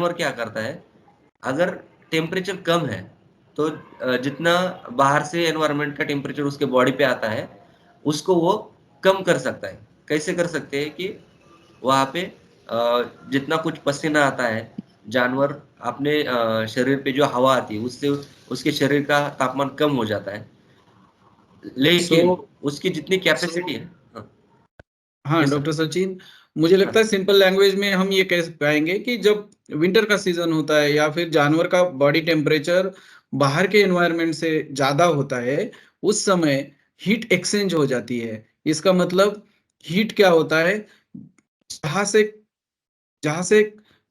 जानवर क्या करता है, अगर टेम्परेचर कम है, तो जितना बाहर से एनवायरनमेंट का टेम्परेचर उसके बॉडी पे आता है, उसको वो कम कर सकता है। कैसे कर सकते हैं कि वहाँ पे जितना कुछ पसीना आता है, जानवर अपने शरीर पे जो हवा आती है, उससे उसके शरीर का तापमान कम हो जाता है। सो लेकिन उसकी जितनी कैपेसिटी है। हाँ, हाँ यस सर। डॉक्टर सचिन, मुझे लगता हाँ, है सिंपल लैंग्वेज में हम ये कह पाएंगे कि जब विंटर का सीजन होता है या फिर जानवर का बॉडी टेम्परेचर बाहर के एनवायरनमेंट से ज्यादा होता है, उस समय हीट एक्सचेंज हो जाती है। इसका मतलब हीट क्या होता है, जहां से जहां से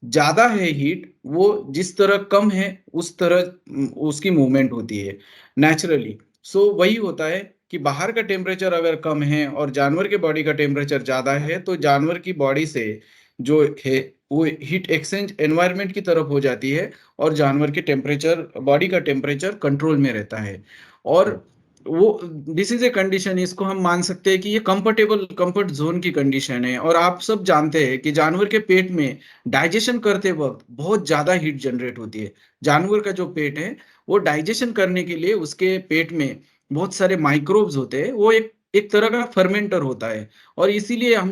ज्यादा है हीट, वो जिस तरह कम है उस तरह उसकी मूवमेंट होती है नेचुरली। सो वही होता है कि बाहर का टेम्परेचर अगर कम है और जानवर के बॉडी का टेम्परेचर ज्यादा है, तो जानवर की बॉडी से जो है वो हीट एक्सचेंज एनवायरनमेंट की तरफ हो जाती है, और जानवर के टेम्परेचर बॉडी का टेम्परेचर कंट्रोल में रहता है। और हाँ, वो दिस इज ए कंडीशन, इसको हम मान सकते हैं कि ये कंफर्टेबल कंफर्ट जोन की कंडीशन है। और आप सब जानते हैं कि जानवर के पेट में डाइजेशन करते वक्त बहुत ज्यादा हीट जनरेट होती है। जानवर का जो पेट है, वो डाइजेशन करने के लिए उसके पेट में बहुत सारे माइक्रोब्स होते हैं, वो एक एक तरह का फर्मेंटर होता है। और इसीलिए हम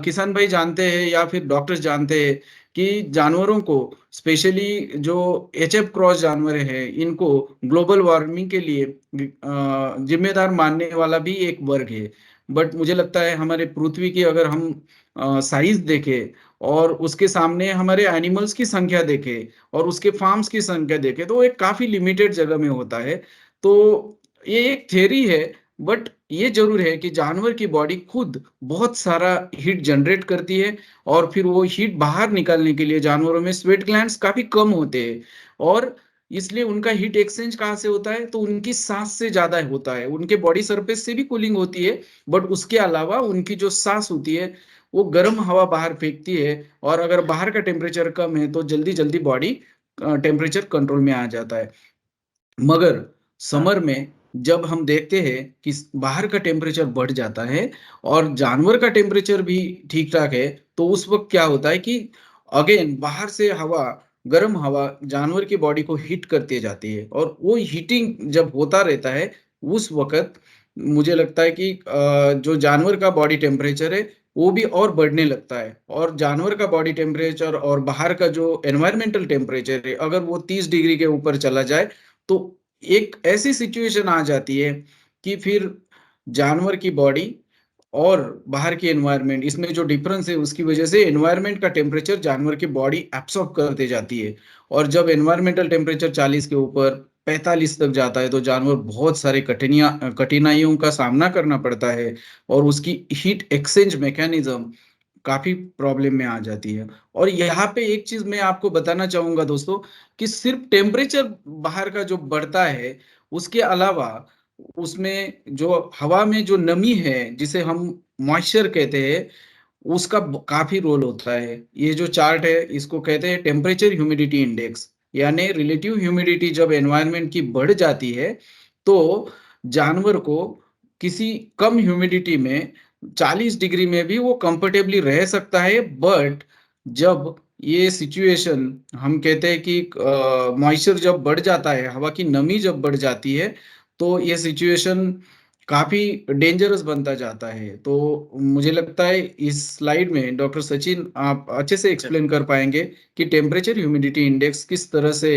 किसान भाई जानते हैं या फिर डॉक्टर्स जानते हैं कि जानवरों को, स्पेशली जो एचएफ क्रॉस जानवर है, इनको ग्लोबल वार्मिंग के लिए जिम्मेदार मानने वाला भी एक वर्ग है। बट मुझे लगता है हमारे पृथ्वी की अगर हम साइज देखें और उसके सामने हमारे एनिमल्स की संख्या देखें और उसके फार्म्स की संख्या देखें, तो एक काफी लिमिटेड जगह में होता है। तो ये एक थ्योरी है, बट ये जरूर है कि जानवर की बॉडी खुद बहुत सारा हीट जनरेट करती है, और फिर वो हीट बाहर निकालने के लिए जानवरों में स्वेट ग्लैंड्स काफी कम होते हैं। और इसलिए उनका हीट एक्सचेंज कहाँ से होता है, तो उनकी सांस से ज्यादा होता है। उनके बॉडी सरफेस से भी कूलिंग होती है, बट उसके अलावा उनकी जो सांस होती है, वो गर्म हवा बाहर फेंकती है। और अगर बाहर का टेम्परेचर कम है तो जल्दी जल्दी बॉडी टेम्परेचर कंट्रोल में आ जाता है। मगर हाँ, समर में जब हम देखते हैं कि बाहर का टेम्परेचर बढ़ जाता है और जानवर का टेम्परेचर भी ठीक ठाक है, तो उस वक्त क्या होता है कि अगेन बाहर से हवा, गर्म हवा जानवर की बॉडी को हीट करती जाती है, और वो हीटिंग जब होता रहता है, उस वक्त मुझे लगता है कि जो जानवर का बॉडी टेम्परेचर है वो भी और बढ़ने लगता है। और जानवर का बॉडी टेम्परेचर और बाहर का जो एनवायरमेंटल टेम्परेचर है, अगर वो 30 डिग्री के ऊपर चला जाए, तो एक ऐसी सिचुएशन आ जाती है कि फिर जानवर की बॉडी और बाहर की एनवायरनमेंट, इसमें जो डिफरेंस है उसकी वजह से एनवायरनमेंट का टेम्परेचर जानवर की बॉडी एब्सॉर्ब करते जाती है। और जब एनवायरमेंटल टेम्परेचर 40 के ऊपर 45 तक जाता है, तो जानवर बहुत सारे कठिनाइयों का सामना करना पड़ता है, और उसकी हीट एक्सचेंज मैकेनिज्म काफी प्रॉब्लम में आ जाती है। और यहाँ पे एक चीज मैं आपको बताना चाहूंगा दोस्तों, कि सिर्फ टेम्परेचर बाहर का जो बढ़ता है, उसके अलावा उसमें जो हवा में जो नमी है, जिसे हम मॉइस्चर कहते हैं, उसका काफी रोल होता है। ये जो चार्ट है इसको कहते हैं टेम्परेचर ह्यूमिडिटी इंडेक्स, यानी रिलेटिव ह्यूमिडिटी जब एनवायरनमेंट की बढ़ जाती है, तो जानवर को किसी कम ह्यूमिडिटी में 40 डिग्री में भी वो कंफर्टेबली रह सकता है। बट जब ये सिचुएशन, हम कहते हैं कि मॉइस्चर जब बढ़ जाता है, हवा की नमी जब बढ़ जाती है, तो ये सिचुएशन काफी डेंजरस बनता जाता है। तो मुझे लगता है इस स्लाइड में डॉक्टर सचिन आप अच्छे से चल एक्सप्लेन कर पाएंगे कि टेम्परेचर ह्यूमिडिटी इंडेक्स किस तरह से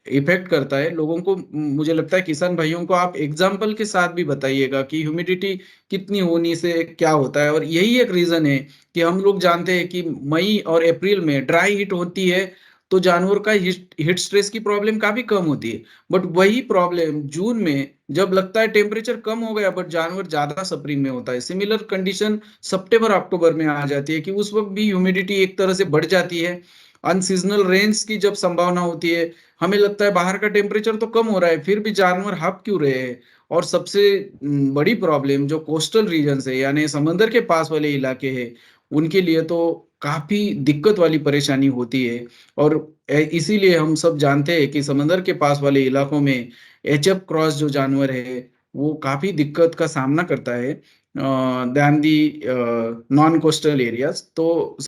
इफेक्ट करता है लोगों को। मुझे लगता है किसान भाइयों को आप एग्जाम्पल के साथ भी बताइएगा कि ह्यूमिडिटी कितनी होने से क्या होता है। और यही एक रीजन है कि हम लोग जानते हैं कि मई और अप्रैल में ड्राई हीट होती है, तो जानवर का हीट स्ट्रेस की प्रॉब्लम काफी कम होती है। बट वही प्रॉब्लम जून में जब लगता है टेम्परेचर कम हो गया, बट जानवर ज्यादा सफरिंग में होता है। सिमिलर कंडीशन सितंबर अक्टूबर में आ जाती है कि उस वक्त भी ह्यूमिडिटी एक तरह से बढ़ जाती है। अनसीजनल रेन्स की जब संभावना होती है, हमें लगता है बाहर का टेम्परेचर तो कम हो रहा है, फिर भी जानवर हप क्यों रहे हैं। और सबसे बड़ी प्रॉब्लम जो कोस्टल रीजन है, यानी समंदर के पास वाले इलाके हैं, उनके लिए तो काफी दिक्कत वाली परेशानी होती है। और इसीलिए हम सब जानते हैं कि समंदर के पास वाले इलाकों में एचएफ क्रॉस जो जानवर है, वो काफी दिक्कत का सामना करता है than the non coastal areas. तो